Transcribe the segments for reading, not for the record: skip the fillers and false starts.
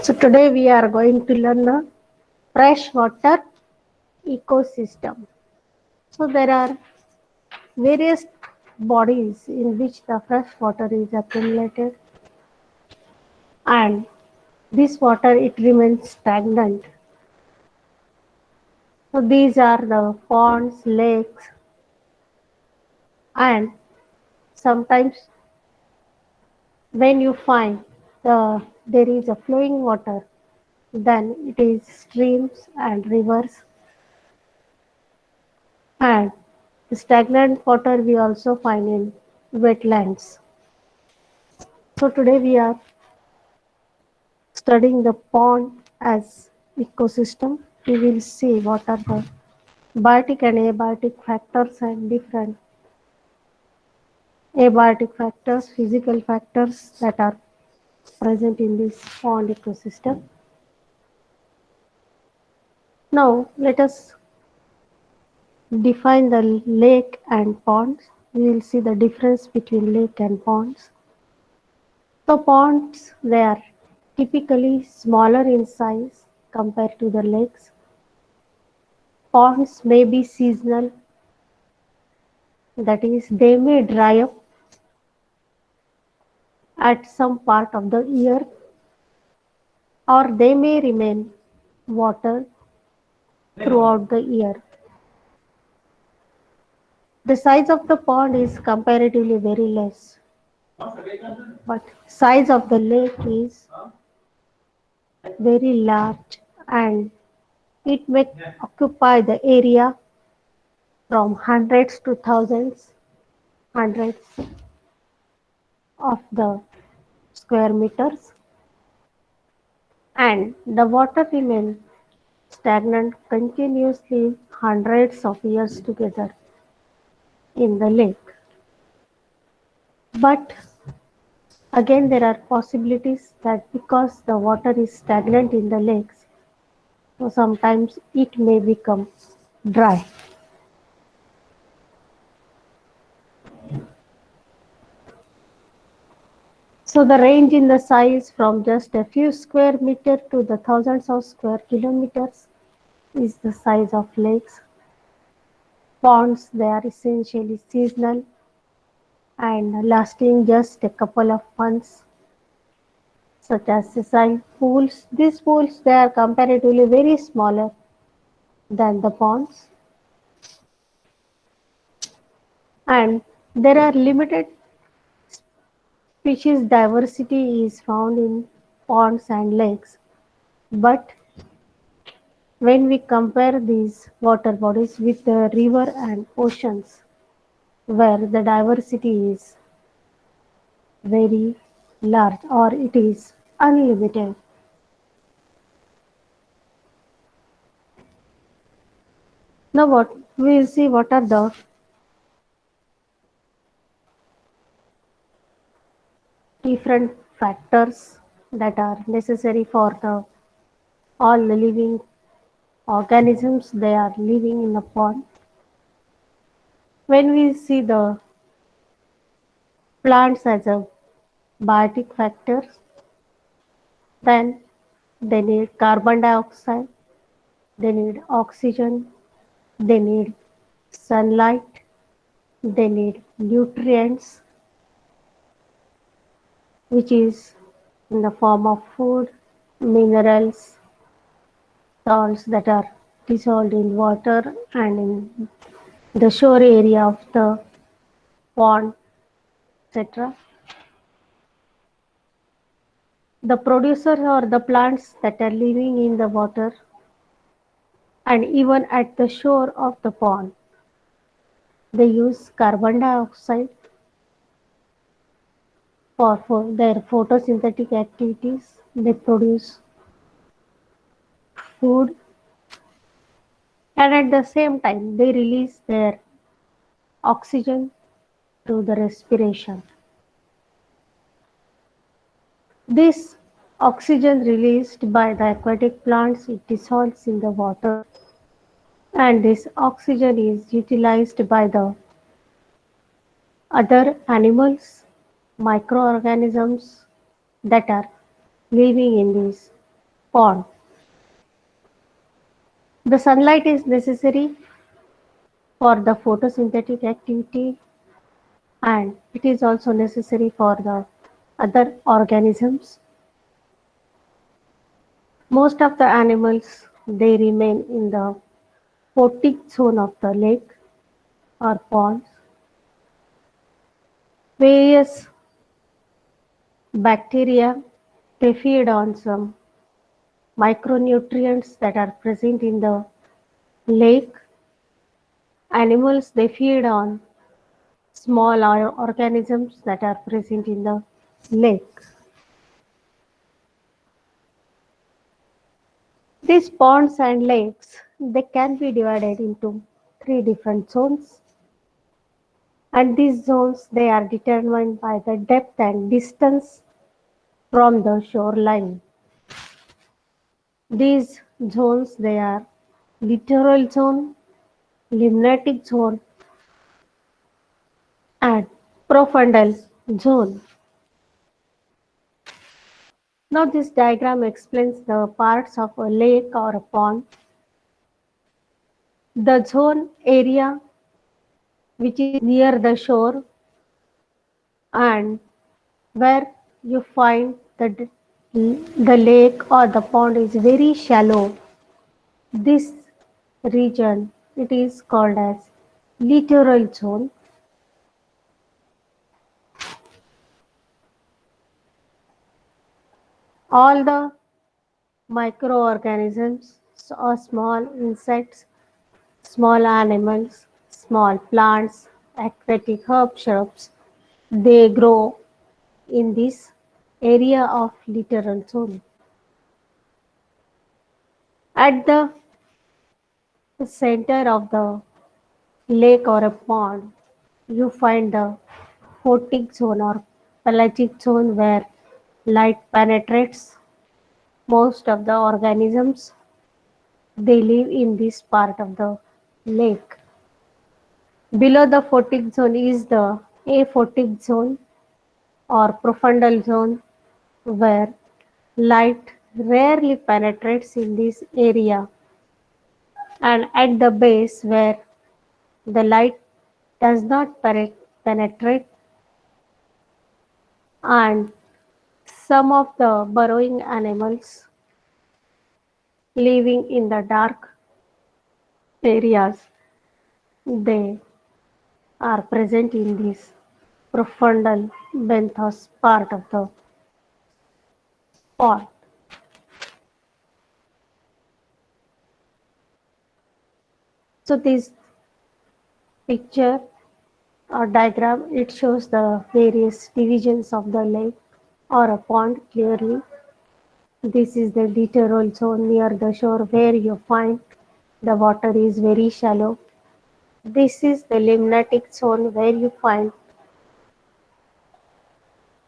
So today we are going to learn the freshwater ecosystem. So there are various bodies in which the fresh water is accumulated, and this water it remains stagnant. So these are the ponds, lakes, and sometimes when you find there is a flowing water, then it is streams and rivers, and the stagnant water we also find in wetlands. So today we are studying the pond as ecosystem. We will see what are the biotic and abiotic factors and different abiotic factors, physical factors that are present in this pond ecosystem. Now let us define the lake and ponds. We will see the difference between lake and ponds. So ponds they are typically smaller in size compared to the lakes. Ponds may be seasonal, that is, they may dry up at some part of the year or they may remain water throughout the year. The size of the pond is comparatively very less, but size of the lake is very large and it may occupy the area from hundreds to thousands, hundreds of the square meters, and the water remains stagnant continuously hundreds of years together in the lake. But again, there are possibilities that because the water is stagnant in the lakes, so sometimes it may become dry. So the range in the size from just a few square meter to the thousands of square kilometers is the size of lakes. Ponds, they are essentially seasonal and lasting just a couple of months, such as sessile pools. These pools, they are comparatively very smaller than the ponds, and there are limited species diversity is found in ponds and lakes. But when we compare these water bodies with the river and oceans, where the diversity is very large or it is unlimited. Now what we will see what are the different factors that are necessary for the all the living organisms they are living in a pond. When we see the plants as a biotic factor, then they need carbon dioxide, they need oxygen, they need sunlight, they need nutrients, which is in the form of food, minerals, salts that are dissolved in water and in the shore area of the pond, etc. The producers or the plants that are living in the water and even at the shore of the pond, they use carbon dioxide for their photosynthetic activities. They produce food and at the same time they release their oxygen through the respiration. This oxygen released by the aquatic plants it dissolves in the water, and this oxygen is utilized by the other animals, microorganisms that are living in these pond. The sunlight is necessary for the photosynthetic activity, and it is also necessary for the other organisms. Most of the animals they remain in the photic zone of the lake or ponds. Various bacteria they feed on some micronutrients that are present in the lake. Animals they feed on small organisms that are present in the lake. These ponds and lakes they can be divided into three different zones, and these zones they are determined by the depth and distance from the shoreline. These zones they are littoral zone, limnatic zone, and profundal zone. Now this diagram explains the parts of a lake or a pond. The zone area which is near the shore and where you find the lake or the pond is very shallow. This region it is called as littoral zone. All the microorganisms or small insects, small animals, small plants, aquatic herb shrubs, they grow in this area of littoral zone. At the center of the lake or a pond, you find the photic zone or pelagic zone where light penetrates. Most of the organisms they live in this part of the lake. Below the photic zone is the aphotic zone or profundal zone where light rarely penetrates in this area, and at the base where the light does not penetrate, and some of the burrowing animals living in the dark areas they are present in this profundal benthos part of the pond. So this picture or diagram it shows the various divisions of the lake or a pond clearly. This is the littoral zone near the shore where you find the water is very shallow. This is the limnatic zone where you find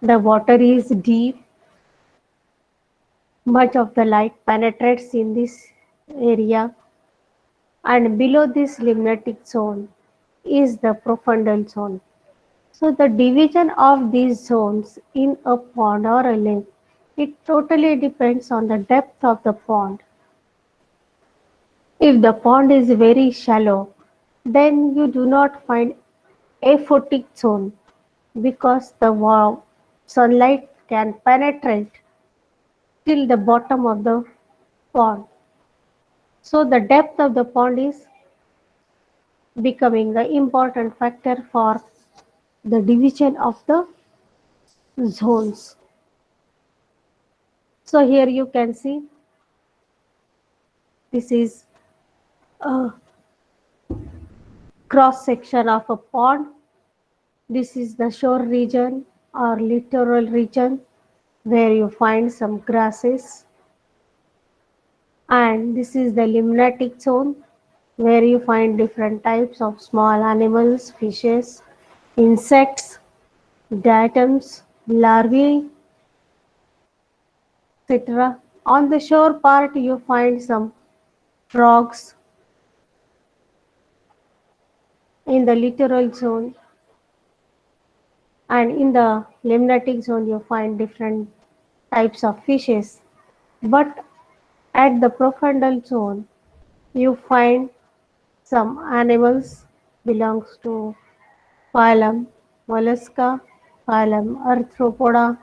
the water is deep. Much of the light penetrates in this area, and below this limnatic zone is the profundal zone. So the division of these zones in a pond or a lake, it totally depends on the depth of the pond. If the pond is very shallow, then you do not find aphotic zone because the sunlight can penetrate till the bottom of the pond. So the depth of the pond is becoming the important factor for the division of the zones. So here you can see this is a cross section of a pond. This is the shore region or littoral region where you find some grasses, and this is the limnatic zone where you find different types of small animals, fishes, insects, diatoms, larvae, etc. On the shore part you find some frogs. In the littoral zone and in the limnatic zone you find different types of fishes. But At the profundal zone, you find some animals belongs to phylum Mollusca, phylum Arthropoda,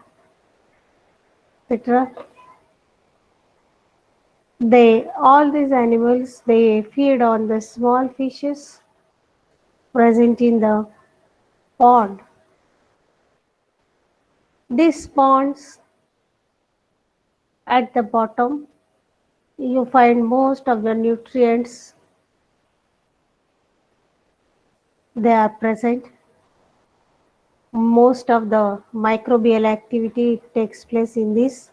etc. They all these animals they feed on the small fishes present in the pond. These ponds at the bottom you find most of the nutrients they are present. Most of the microbial activity takes place in this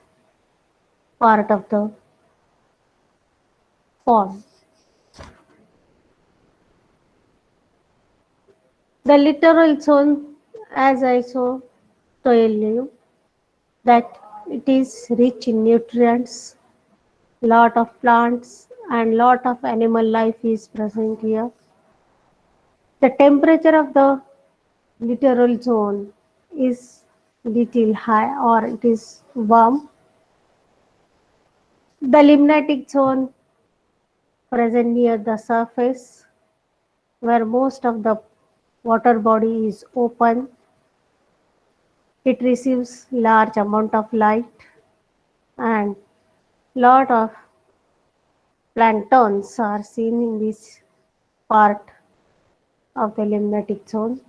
part of the pond. The littoral zone, as I so told you, that it is rich in nutrients, lot of plants and lot of animal life is present here. The temperature of the littoral zone is little high or it is warm. The limnatic zone present near the surface where most of the water body is open. It receives large amount of light and lot of planktons are seen in this part of the limnatic zone.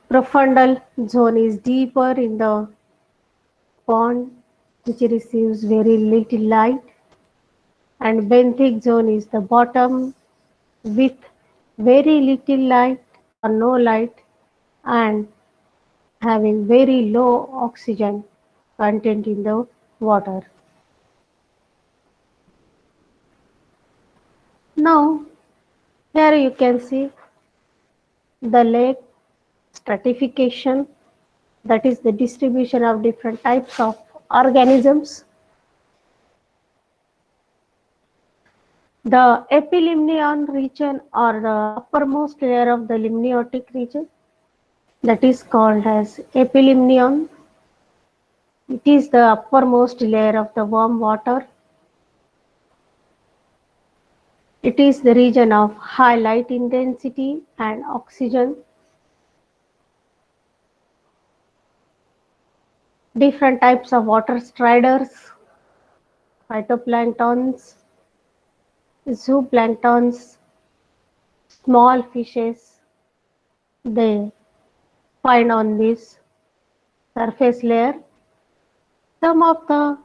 Profundal zone is deeper in the pond which receives very little light, and benthic zone is the bottom with very little light or no light and having very low oxygen content in the water. Now here you can see the lake stratification, that is the distribution of different types of organisms. The epilimnion region or the uppermost layer of the limniotic region that is called as epilimnion. It is the uppermost layer of the warm water. It is the region of high light intensity and oxygen. Different types of water striders, phytoplanktons, zooplanktons, small fishes, they find on this surface layer. Some of the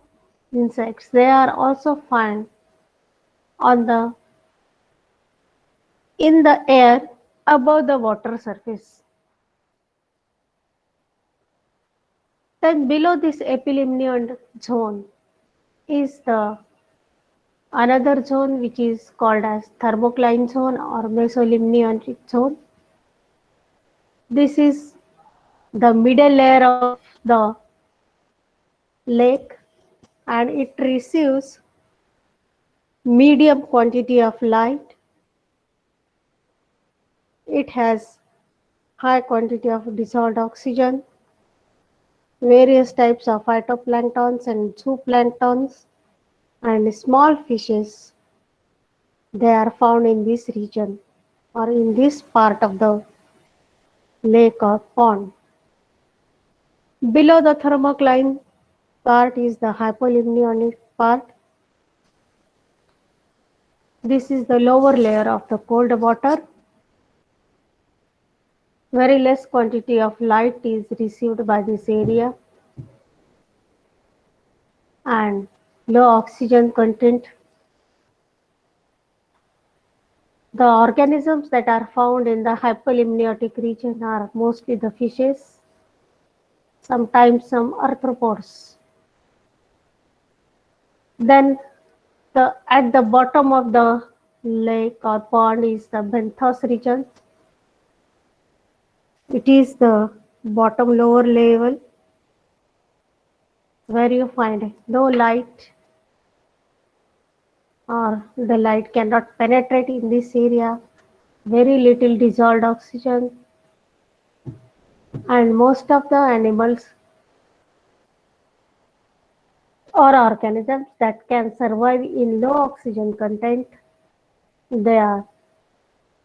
insects they are also found on the in the air above the water surface. Then below this epilimnion zone is the another zone which is called as thermocline zone or mesolimnionic zone. This is the middle layer of the lake and it receives medium quantity of light. It has high quantity of dissolved oxygen, various types of phytoplanktons and zooplanktons and small fishes. They are found in this region or in this part of the lake or pond. Below the thermocline part is the hypolimnionic part. This is the lower layer of the cold water. Very less quantity of light is received by this area and low oxygen content. The organisms that are found in the hypolimniotic region are mostly the fishes, sometimes some arthropods. Then at the bottom of the lake or pond is the benthos region. It is the bottom lower level where you find no light or the light cannot penetrate in this area, very little dissolved oxygen, and most of the animals or organisms that can survive in low oxygen content. They are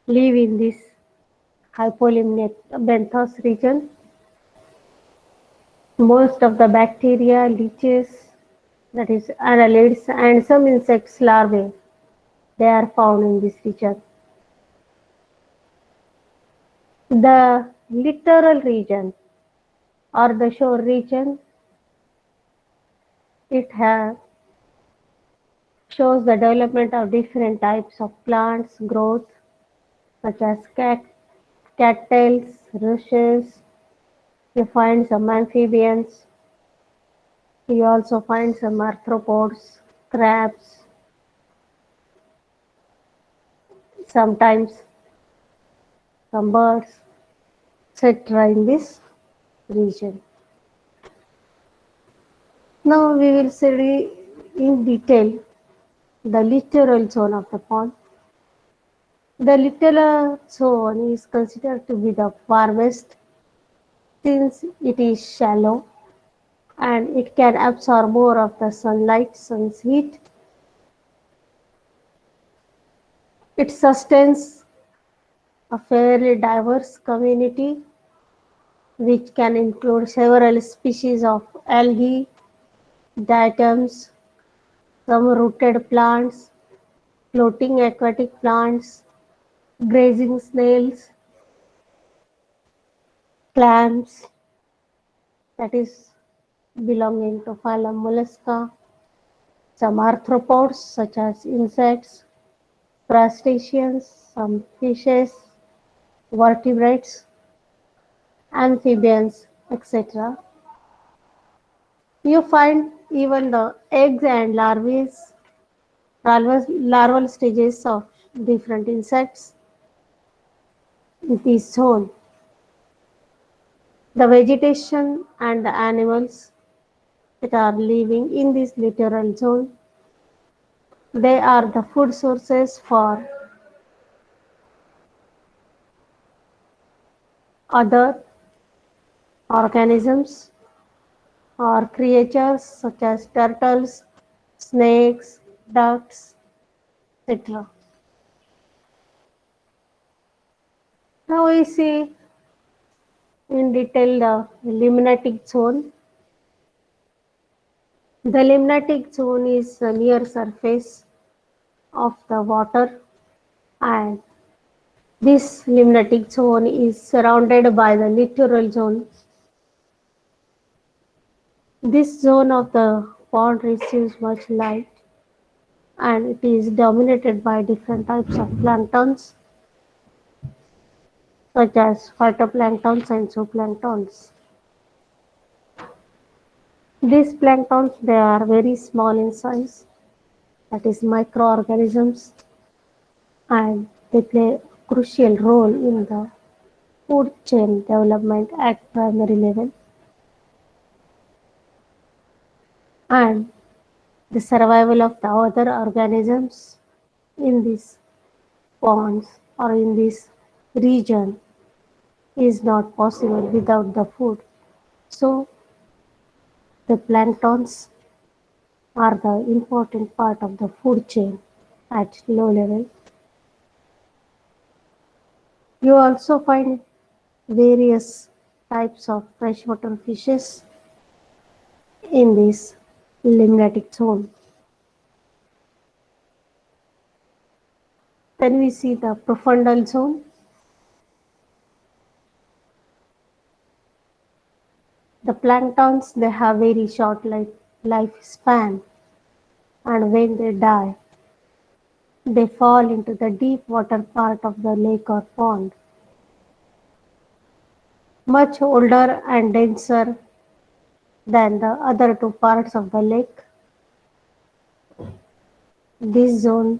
live in this hypolimnic benthos region. Most of the bacteria, leeches, that is annelids, and some insects larvae, they are found in this region. The littoral region or the shore region, it has shows the development of different types of plants growth such as cattails, rushes. You find some amphibians. You also find some arthropods, crabs, sometimes some birds, etc. in this region. Now we will study in detail the littoral zone of the pond. The littoral zone is considered to be the warmest since it is shallow and it can absorb more of the sun's heat. It sustains a fairly diverse community which can include several species of algae, diatoms, some rooted plants, floating aquatic plants, grazing snails, clams, that is belonging to phylum Mollusca, some arthropods such as insects, crustaceans, some fishes, vertebrates, amphibians, etc. You find even the eggs and larval stages of different insects in this zone. The vegetation and the animals that are living in this littoral zone, they are the food sources for other organisms or creatures such as turtles, snakes, ducks, etc. Now we see in detail the limnatic zone. The limnatic zone is the near surface of the water, and this limnatic zone is surrounded by the littoral zone. This zone of the pond receives much light and it is dominated by different types of planktons such as phytoplanktons and zooplanktons. These planktons, they are very small in size, that is microorganisms, and they play a crucial role in the food chain development at primary level and the survival of the other organisms in these ponds or in this region is not possible without the food. So the planktons are the important part of the food chain at low level. You also find various types of freshwater fishes in this limnatic zone. Then we see the profundal zone. The planktons, they have very short lifespan, and when they die, they fall into the deep water part of the lake or pond. Much older and denser than the other two parts of the lake, this zone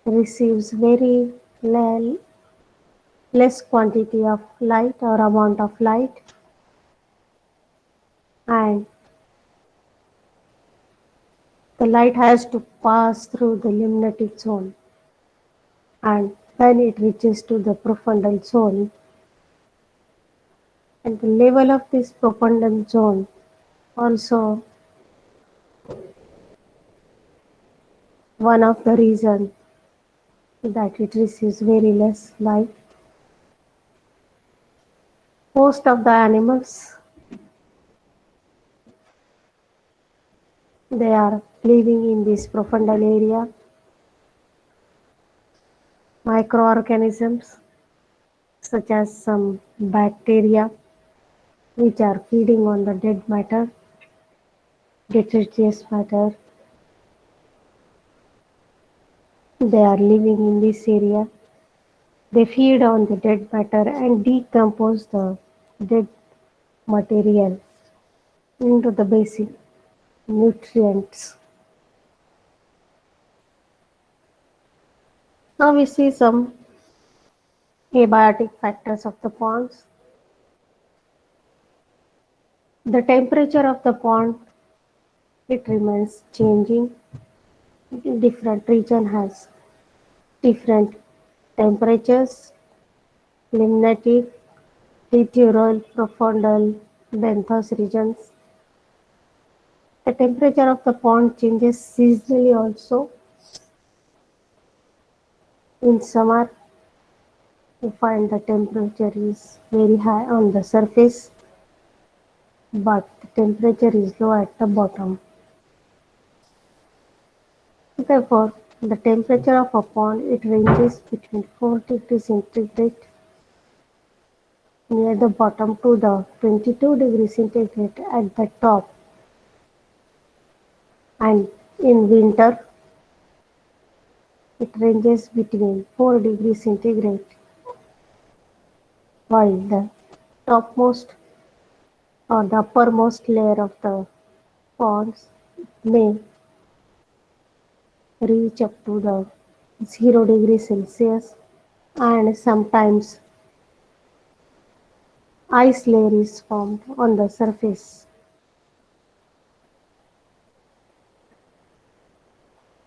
receives very less quantity of light or amount of light, and the light has to pass through the limnatic zone, and when it reaches to the profundal zone, and the level of this profundal zone also One of the reasons that it receives very less light. Most of the animals, they are living in this profundal area. Microorganisms such as some bacteria which are feeding on the dead matter, detritus matter, they are living in this area. They feed on the dead matter and decompose the dead material into the basic nutrients. Now we see some abiotic factors of the ponds. The temperature of the pond, it remains changing. Different region has different temperatures, limnatic, littoral, profundal, benthos regions. The temperature of the pond changes seasonally also. In summer, you find the temperature is very high on the surface, but the temperature is low at the bottom. Therefore, the temperature of a pond, it ranges between 4 degrees centigrade near the bottom to the 22 degrees centigrade at the top, and in winter it ranges between 4 degrees centigrade, while the topmost or the uppermost layer of the ponds may reach up to the 0 degrees Celsius, and sometimes ice layer is formed on the surface.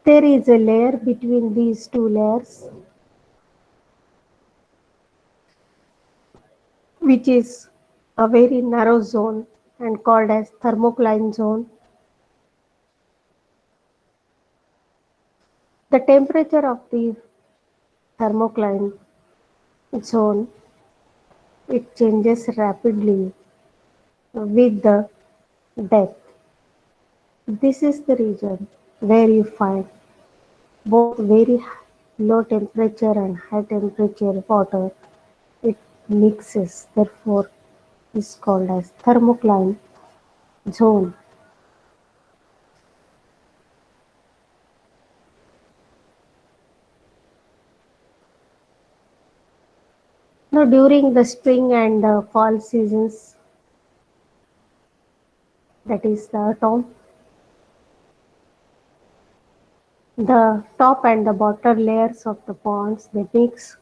There is a layer between these two layers which is a very narrow zone and called as thermocline zone. The temperature of the thermocline zone, it changes rapidly with the depth. This is the region where you find both very low temperature and high temperature water. It mixes, therefore is called as thermocline zone. Now during the spring and fall seasons, that is the autumn, the top and the bottom layers of the ponds they mix,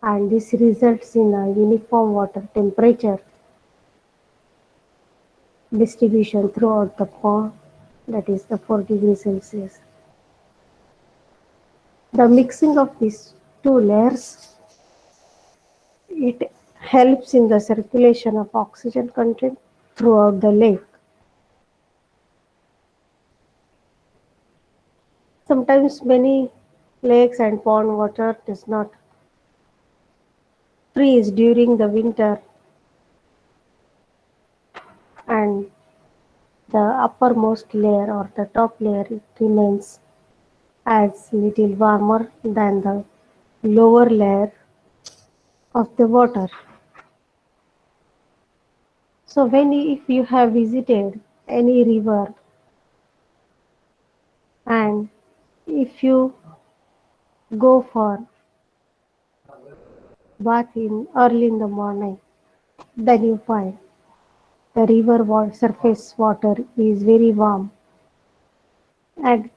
and this results in a uniform water temperature distribution throughout the pond, that is the 4 degrees Celsius. The mixing of these two layers, it helps in the circulation of oxygen content throughout the lake. Sometimes many lakes and pond water does not freeze during the winter, and the uppermost layer or the top layer it remains as little warmer than the lower layer of the water. So when if you have visited any river and if you go for bath in early in the morning, then you find the river surface water is very warm, and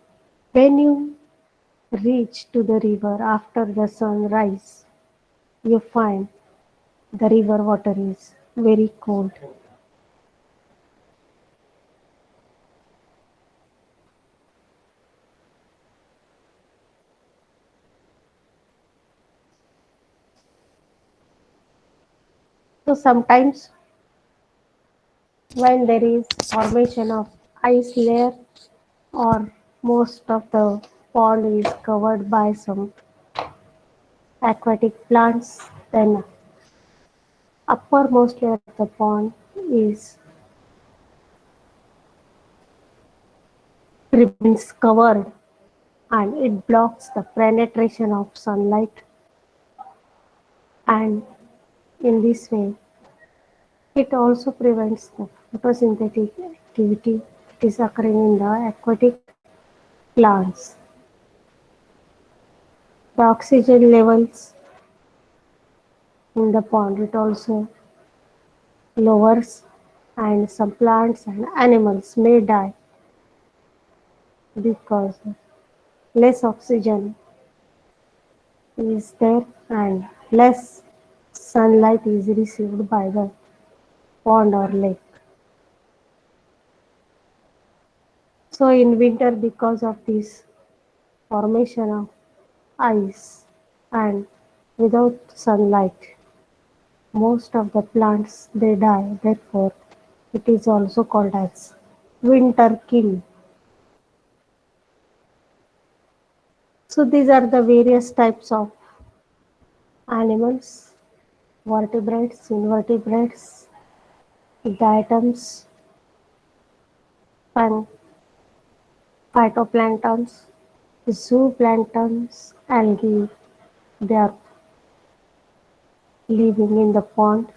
when you reach to the river after the sunrise, you find the river water is very cold. So sometimes when there is formation of ice layer or Most of the pond is covered by some aquatic plants. Then uppermost layer of the pond is remains covered and it blocks the penetration of sunlight, and in this way it also prevents the photosynthetic activity that is occurring in the aquatic plants. The oxygen levels in the pond it also lowers, and some plants and animals may die because less oxygen is there and less sunlight is received by the pond or lake. So in winter, because of this formation of ice and without sunlight, most of the plants they die. Therefore, it is also called as winter kill. So these are the various types of animals: vertebrates, invertebrates, diatoms, and phytoplanktons, zooplanktons, algae. They are living in the pond.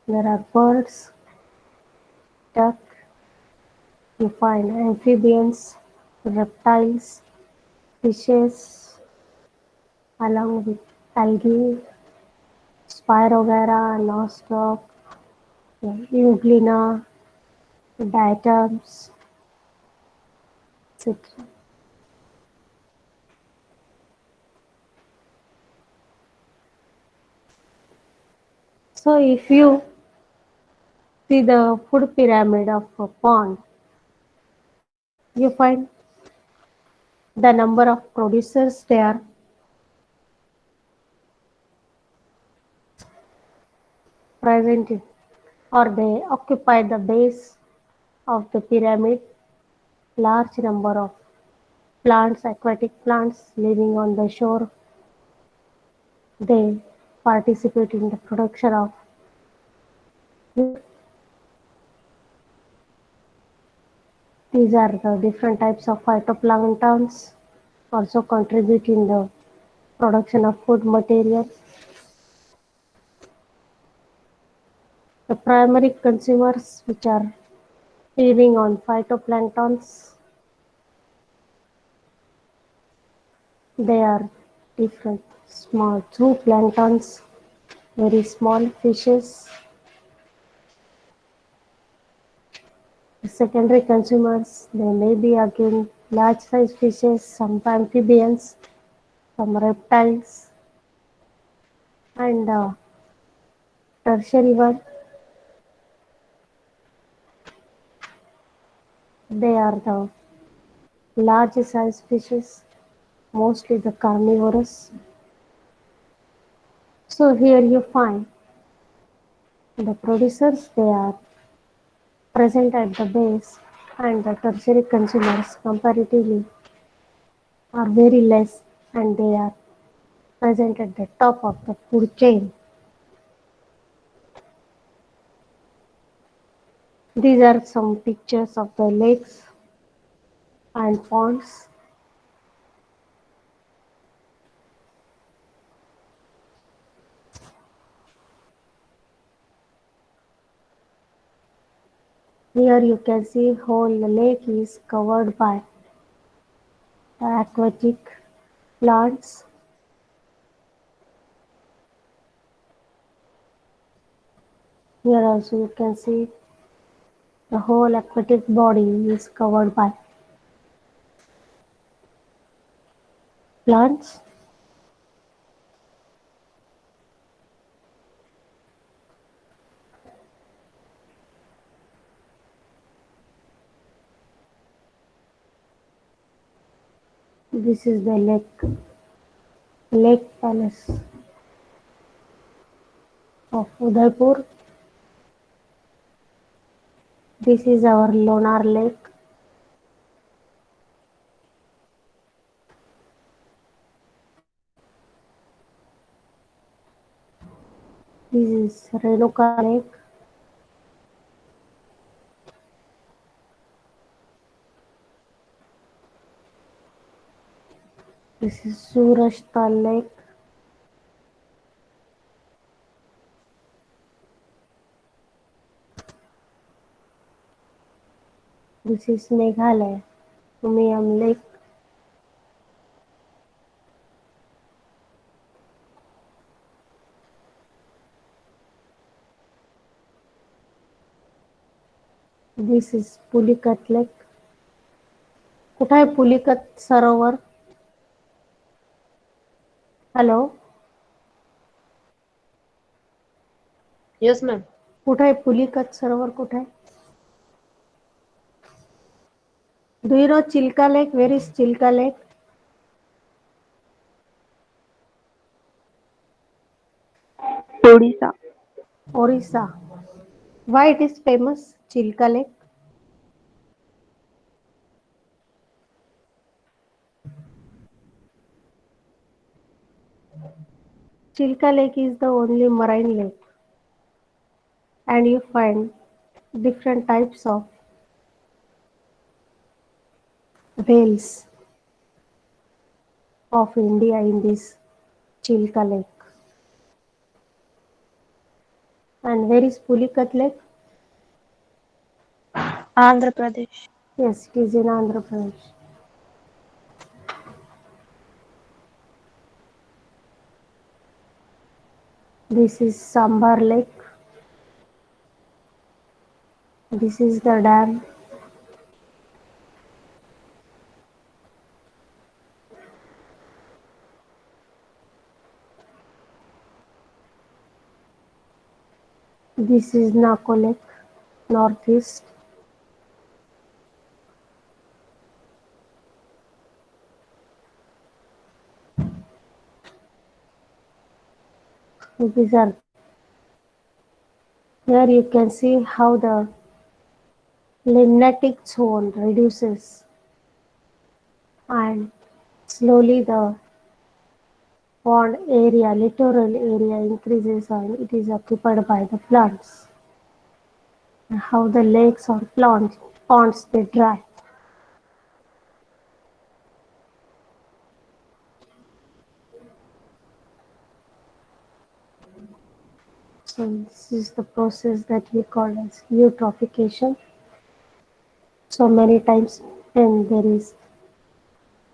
There are birds, duck, you find amphibians, reptiles, fishes, along with algae, Spirogyra, nostoc, euglena, diatoms, etc. So if you see the food pyramid of a pond, you find the number of producers there present in, or they occupy the base of the pyramid. Large number of plants, aquatic plants living on the shore, they participate in the production of food. These are the different types of phytoplanktons also contribute in the production of food material. The primary consumers which are feeding on phytoplanktons, they are different small zooplanktons, very small fishes. The secondary consumers, they may be again large size fishes, some amphibians, some reptiles, and tertiary one, they are the large size fishes, mostly the carnivorous. So here you find the producers, they are present at the base, and the tertiary consumers comparatively are very less, and they are present at the top of the food chain. These are some pictures of the lakes and ponds. Here you can see whole lake is covered by aquatic plants. Here also you can see the whole aquatic body is covered by plants. This is the lake palace of Udaipur. This is our Lonar Lake. This is Renuka Lake. This is Surashtal Lake. This is Meghalaya, Umiam Lake. This is Pulicat Lake. कुठं आहे पुलिकत सरोवर? Hello, Yes, ma'am. कुठं आहे पुलिकत सरोवर कुठं आहे? Do you know Chilka Lake? Where is Chilka Lake? Odisha. Orissa. Why it is famous, Chilka Lake? Chilka Lake is the only marine lake, and you find different types of whales of India in this Chilka Lake. And where is Pulicat Lake? Andhra Pradesh. Yes, it is in Andhra Pradesh. This is Sambar Lake. This is the dam. This is Nako Lake, northeast. These are here you can see how the limnatic zone reduces and slowly the pond area, littoral area increases and it is occupied by the plants. And how the lakes or ponds they dry. So this is the process that we call as eutrophication. So many times when there is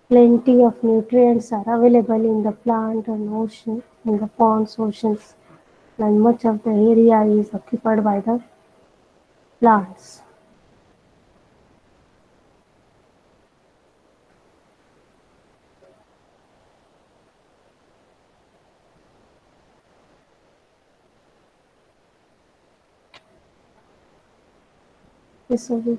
plenty of nutrients are available in the plant and ocean, in the ponds, oceans, and much of the area is occupied by the plants. So